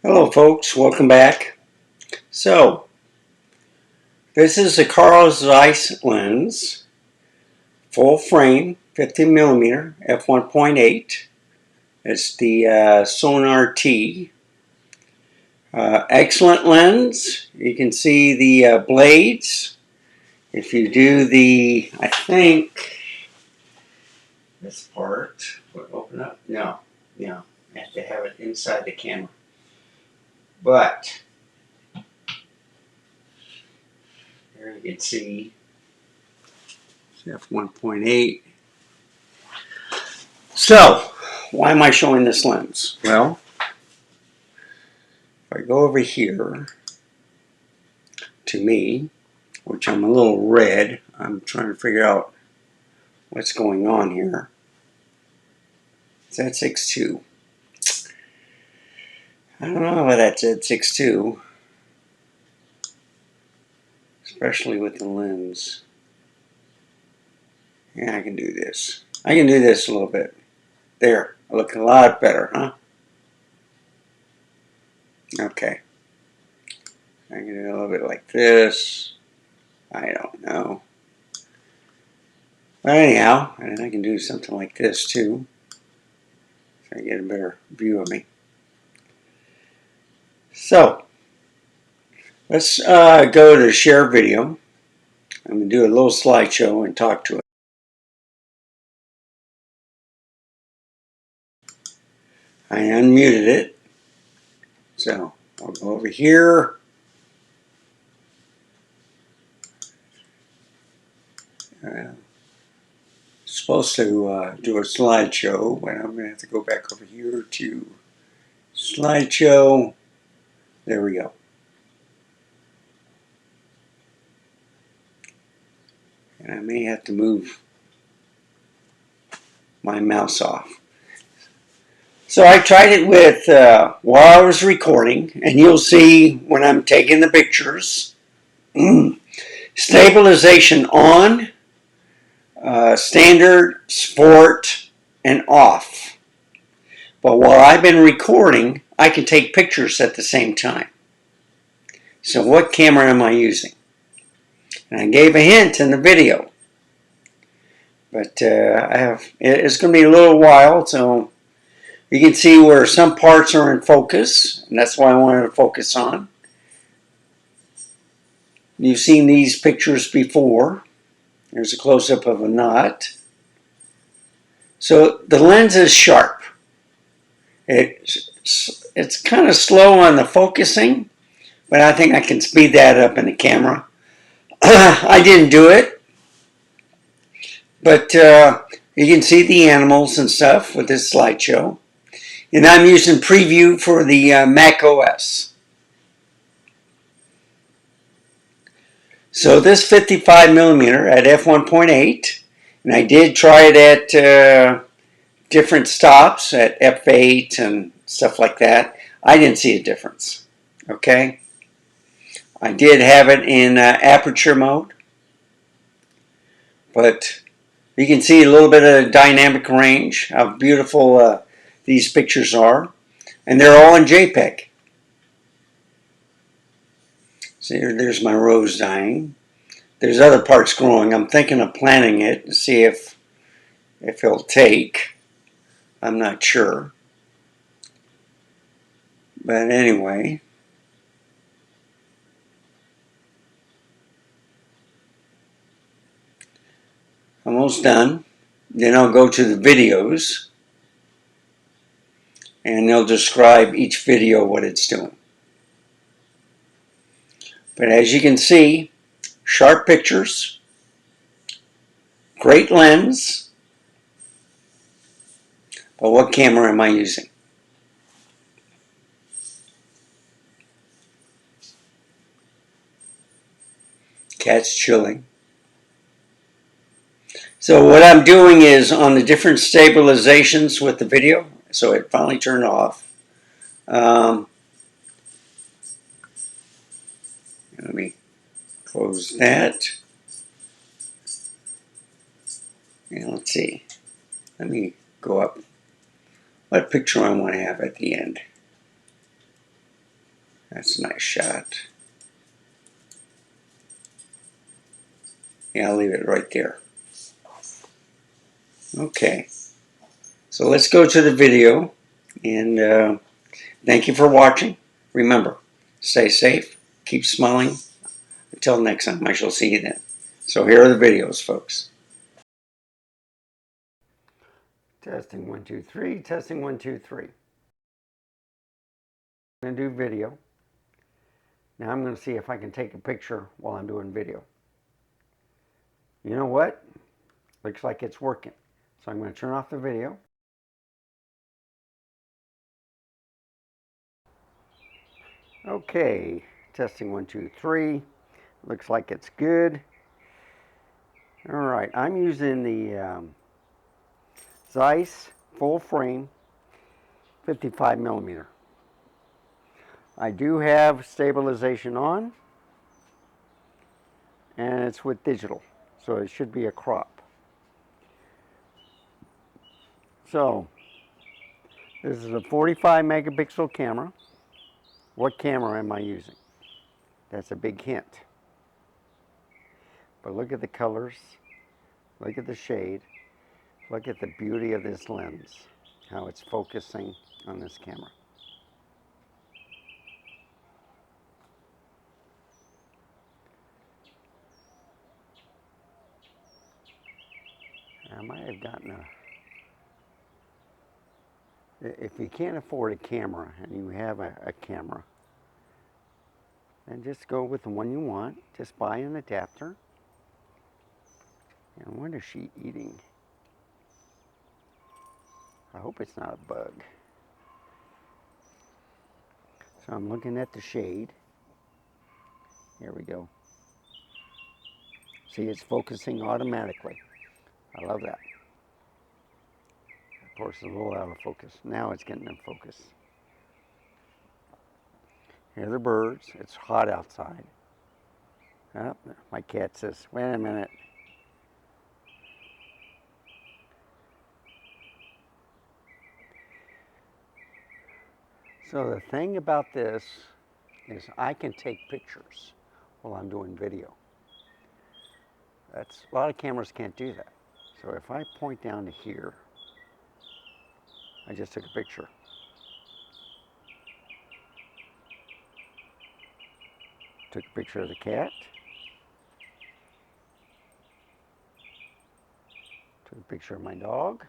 Hello folks, welcome back. So, this is the Carl Zeiss lens, full frame, 50mm, f1.8. It's the Sonar T. Excellent lens. You can see the blades. If you do the, I think, this part would open up. No, I have to have it inside the camera. But here you can see f1.8. So, why am I showing this lens? Well, if I go over here to me, which I'm a little red, I'm trying to figure out what's going on here. Is that 6.2? I don't know why that's at 6.2, especially with the lens. Yeah, I can do this. I can do this a little bit. There, I look a lot better, huh? Okay. I can do a little bit like this. I don't know. But anyhow, and I can do something like this too. So I get a better view of me. So, let's go to share video. I'm going to do a little slideshow and talk to it. I unmuted it. So, I'll go over here. Supposed to do a slideshow, but I'm going to have to go back over here to slideshow. There we go. And I may have to move my mouse off. So I tried it with while I was recording, and you'll see when I'm taking the pictures. Stabilization on, standard, sport, and off. But while I've been recording, I can take pictures at the same time. So what camera am I using? And I gave a hint in the video. But it's going to be a little while, so you can see where some parts are in focus, and that's what I wanted to focus on. You've seen these pictures before. There's a close-up of a knot. So the lens is sharp. It's kind of slow on the focusing, but I think I can speed that up in the camera. I didn't do it, but you can see the animals and stuff with this slideshow. And I'm using preview for the Mac OS. So this 55mm at f1.8, and I did try it at different stops at f8 and stuff like that. I didn't see a difference. Okay, I did have it in aperture mode, but you can see a little bit of dynamic range, how beautiful these pictures are, and they're all in JPEG. See, there's my rose dying. There's other parts growing. I'm thinking of planting it to see if it'll take. I'm not sure. But anyway. Almost done. Then I'll go to the videos. And they'll describe each video what it's doing. But as you can see, sharp pictures, great lens. But what camera am I using? Cat's chilling. So what I'm doing is on the different stabilizations with the video, so it finally turned off. Let me close that. And let's see. Let me go up. What picture I want to have at the end? That's a nice shot. Yeah, I'll leave it right there. Okay, so let's go to the video, and thank you for watching. Remember, stay safe, keep smiling. Until next time, I shall see you then. So here are the videos, folks. Testing 1, 2, 3. Testing 1, 2, 3. I'm going to do video. Now I'm going to see if I can take a picture while I'm doing video. You know what? Looks like it's working. So I'm going to turn off the video. Okay, testing 1, 2, 3. Looks like it's good. All right, I'm using the Zeiss full frame 55 millimeter. I do have stabilization on, and it's with digital, so it should be a crop. So this is a 45 megapixel camera. What camera am I using? That's a big hint. But look at the colors, look at the shade, look at the beauty of this lens, how it's focusing on this camera. I might have gotten if you can't afford a camera and you have a camera, then just go with the one you want. Just buy an adapter. And what is she eating? I hope it's not a bug. So I'm looking at the shade. Here we go. See, it's focusing automatically. I love that. Of course, it's a little out of focus. Now it's getting in focus. Here are the birds. It's hot outside. Oh, my cat says, wait a minute. So the thing about this is I can take pictures while I'm doing video. A lot of cameras can't do that. So if I point down to here, I just took a picture. Took a picture of the cat. Took a picture of my dog.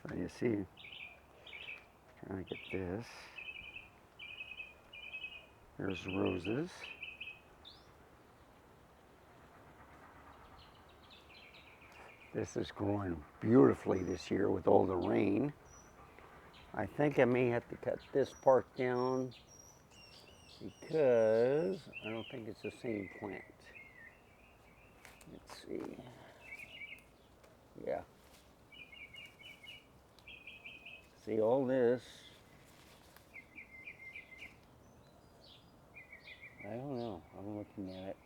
So you see, trying to get this. There's roses. This is growing beautifully this year with all the rain. I think I may have to cut this part down because I don't think it's the same plant. Let's see. Yeah. See all this. I don't know. I'm looking at it.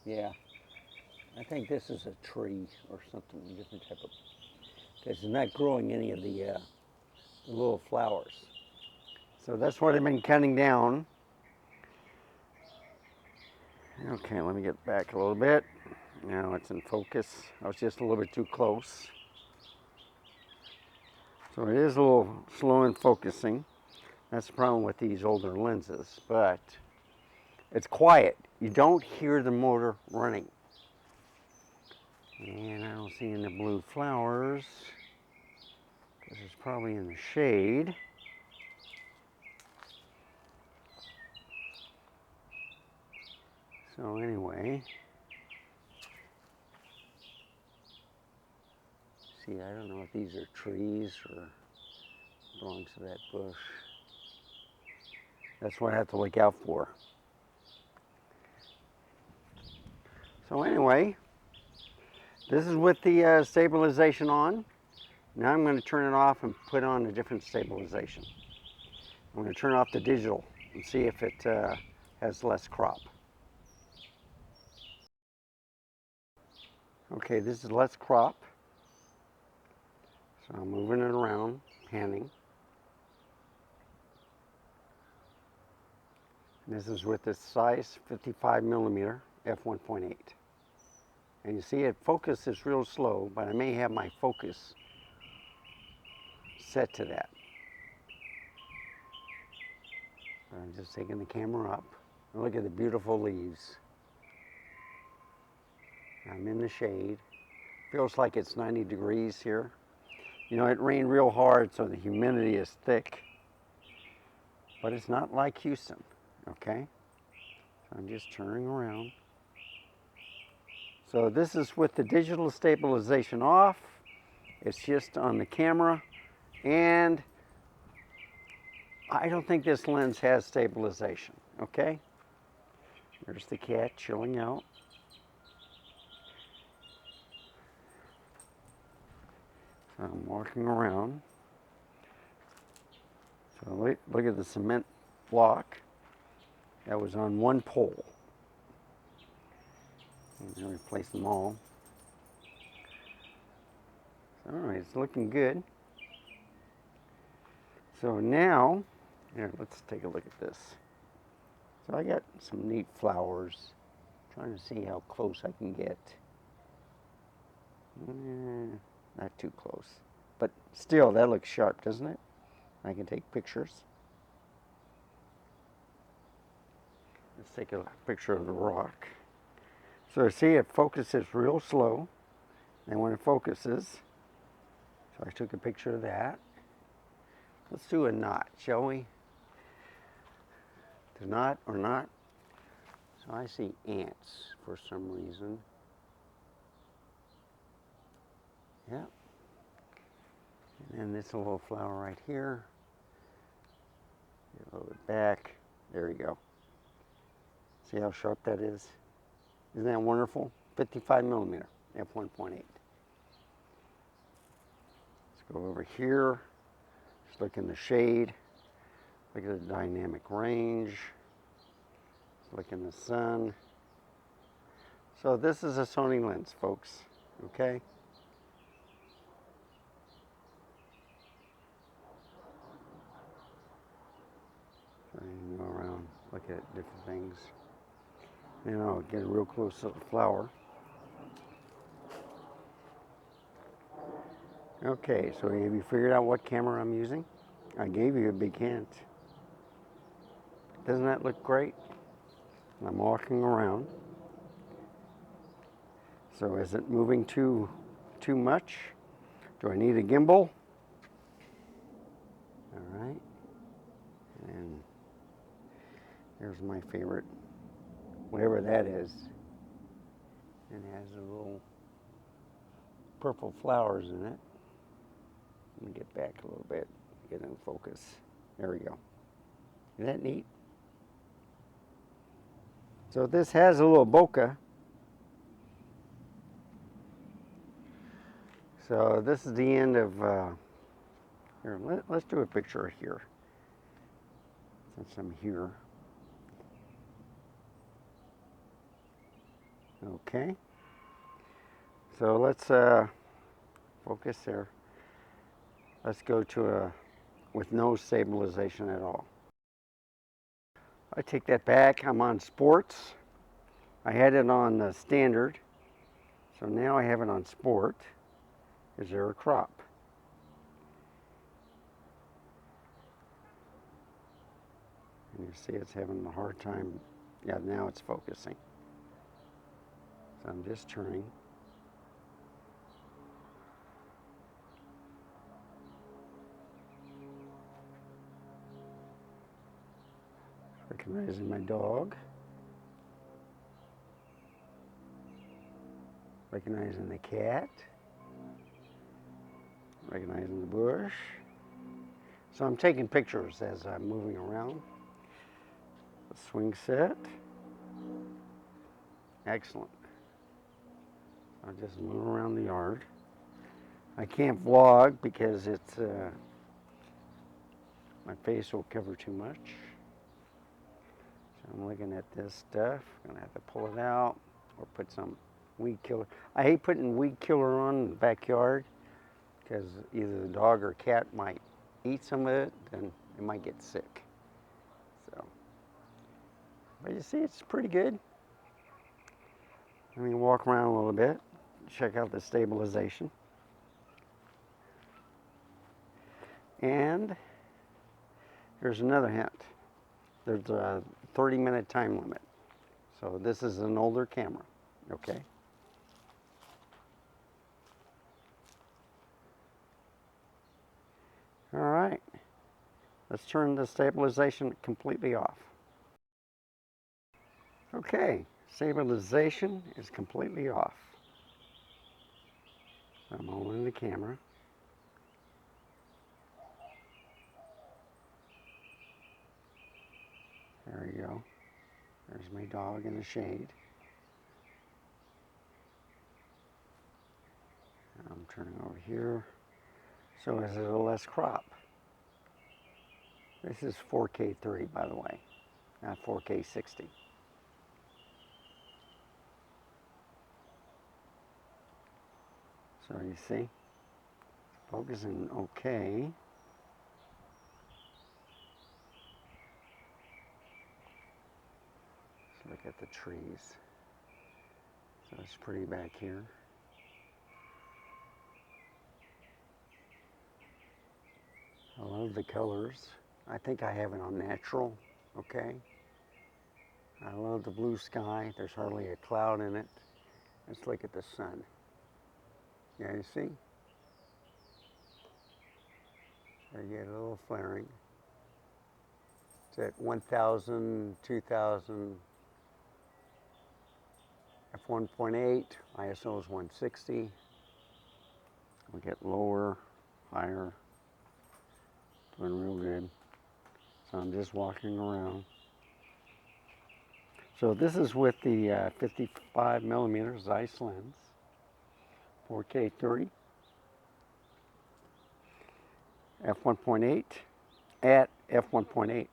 Yeah. I think this is a tree or something, a different type of, because it's not growing any of the little flowers. So that's what I've been cutting down. Okay, let me get back a little bit. Now it's in focus. I was just a little bit too close. So it is a little slow in focusing. That's the problem with these older lenses, but it's quiet. You don't hear the motor running. And I don't see any blue flowers because it's probably in the shade. So anyway, see, I don't know if these are trees or belongs to that bush. That's what I have to look out for. So anyway, this is with the stabilization on. Now I'm going to turn it off and put on a different stabilization. I'm going to turn off the digital and see if it has less crop. Okay, this is Let's Crop. So I'm moving it around, panning. This is with the Zeiss 55mm f1.8. And you see it focuses real slow, but I may have my focus set to that. I'm just taking the camera up. And look at the beautiful leaves. I'm in the shade. Feels like it's 90 degrees here. You know, it rained real hard, so the humidity is thick. But it's not like Houston, okay? So I'm just turning around. So this is with the digital stabilization off. It's just on the camera. And I don't think this lens has stabilization, okay? There's the cat chilling out. So I'm walking around. So look at the cement block that was on one pole. I'm going to replace them all. All right, it's looking good. So now, here, let's take a look at this. So I got some neat flowers. Trying to see how close I can get. Not too close. But still, that looks sharp, doesn't it? I can take pictures. Let's take a picture of the rock. So see, it focuses real slow. And when it focuses, so I took a picture of that. Let's do a knot, shall we? The knot or not? So I see ants for some reason. Yep. And then this little flower right here. Get a little bit back. There we go. See how sharp that is? Isn't that wonderful? 55mm, f1.8. Let's go over here. Just look in the shade. Look at the dynamic range. Look in the sun. So this is a Sony lens, folks, okay? So you can go around, look at different things. You know, get real close to the flower. Okay, so have you figured out what camera I'm using? I gave you a big hint. Doesn't that look great? I'm walking around. So is it moving too much? Do I need a gimbal? All right. And here's my favorite, whatever that is. It has a little purple flowers in it. Let me get back a little bit, get in focus. There we go. Isn't that neat? So this has a little bokeh. So this is the end of, here, let's do a picture here. Since I'm here. Okay. So let's focus there. Let's go to with no stabilization at all. I take that back. I'm on sports. I had it on standard. So now I have it on sport. Is there a crop? And you see it's having a hard time. Yeah, now it's focusing. So I'm just turning. Recognizing my dog. Recognizing the cat. Recognizing the bush. So I'm taking pictures as I'm moving around. The swing set. Excellent. I'll just move around the yard. I can't vlog because it's my face will cover too much. So I'm looking at this stuff. I'm gonna have to pull it out or put some weed killer. I hate putting weed killer on in the backyard because either the dog or cat might eat some of it, and it might get sick. So, but you see, it's pretty good. Let me walk around a little bit, check out the stabilization. And here's another hint. There's a 30-minute time limit. So this is an older camera, okay? All right, let's turn the stabilization completely off. Okay, stabilization is completely off. I'm holding the camera. There you go. There's my dog in the shade. I'm turning over here. So is it a less crop? This is 4K 30, by the way, not 4K 60. So you see, focusing okay. Let's look at the trees. So it's pretty back here. I love the colors. I think I have it on natural, okay? I love the blue sky. There's hardly a cloud in it. Let's look at the sun. Yeah, you see? I get a little flaring. It's at 1000, 2000, f1.8, ISO is 160. We get lower, higher, doing real good. So I'm just walking around. So this is with the 55 millimeter Zeiss lens, 4K 30, f1.8 at f1.8.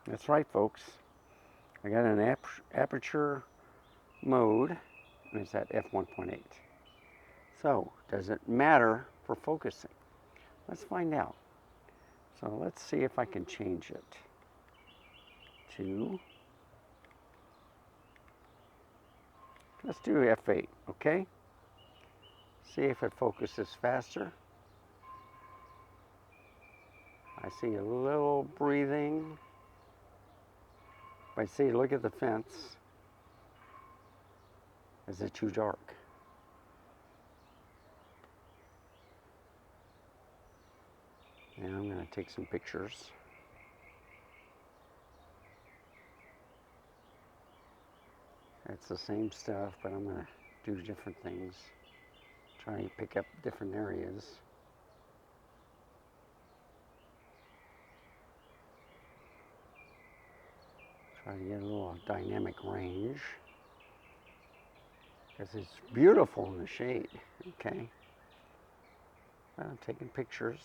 That's right, folks. I got an aperture mode, and it's at f1.8. So, does it matter for focusing? Let's find out. So let's see if I can change it to, let's do f8, okay? See if it focuses faster. I see a little breathing. But see, look at the fence. Is it too dark? And I'm going to take some pictures. It's the same stuff, but I'm going to do different things. Try to pick up different areas. Try to get a little dynamic range. Because it's beautiful in the shade, okay? I'm taking pictures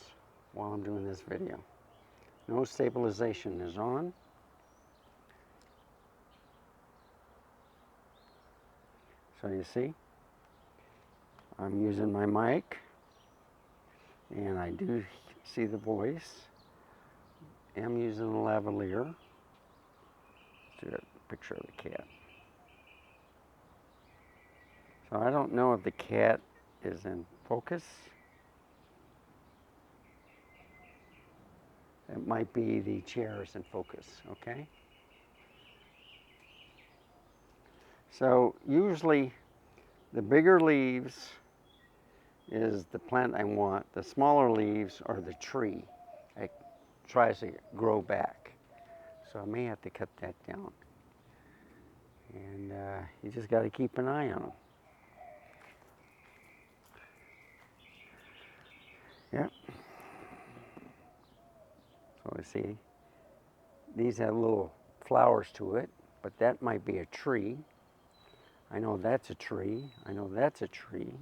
while I'm doing this video. No stabilization is on. So you see, I'm using my mic, and I do see the voice. I'm using the lavalier. Let's do a picture of the cat. So I don't know if the cat is in focus. It might be the chair is in focus, okay? So usually the bigger leaves is the plant I want. The smaller leaves are the tree. It tries to grow back. So I may have to cut that down. And you just got to keep an eye on them. Yep. So I see these have little flowers to it, but that might be a tree. I know that's a tree. I know that's a tree.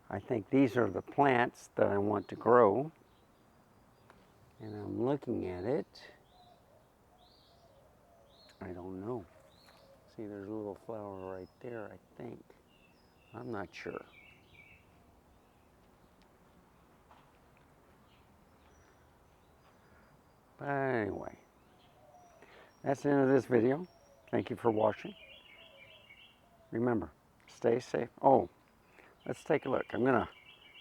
I think these are the plants that I want to grow. And I'm looking at it. I don't know. See, there's a little flower right there, I think. I'm not sure. But anyway, that's the end of this video. Thank you for watching. Remember, stay safe. Oh, let's take a look. I'm going to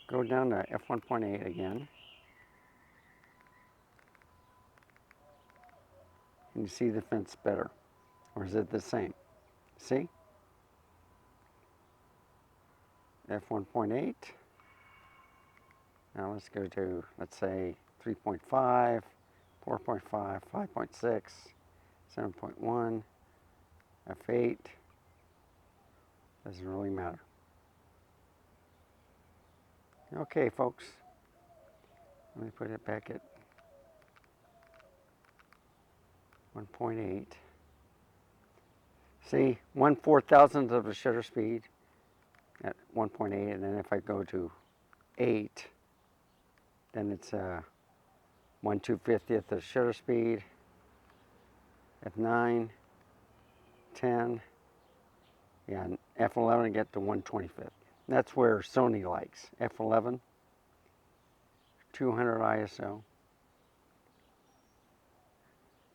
go down to f1.8 again. Can you see the fence better? Or is it the same? See? f1.8. Now let's go to, let's say, 3.5, 4.5, 5.6, 7.1, f8. Doesn't really matter. Okay, folks. Let me put it back at 1.8. See, 1/4000th of the shutter speed at 1.8, and then if I go to 8, then it's 1/250th of the shutter speed. At 9, 10, yeah, and f11 I get to 1/25th. That's where Sony likes. f11, 200 ISO.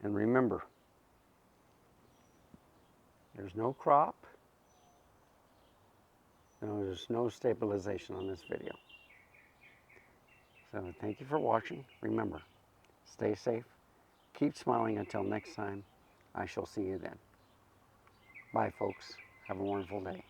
And remember, there's no crop, and there's no stabilization on this video. So thank you for watching. Remember, stay safe, keep smiling until next time. I shall see you then. Bye, folks. Have a wonderful day.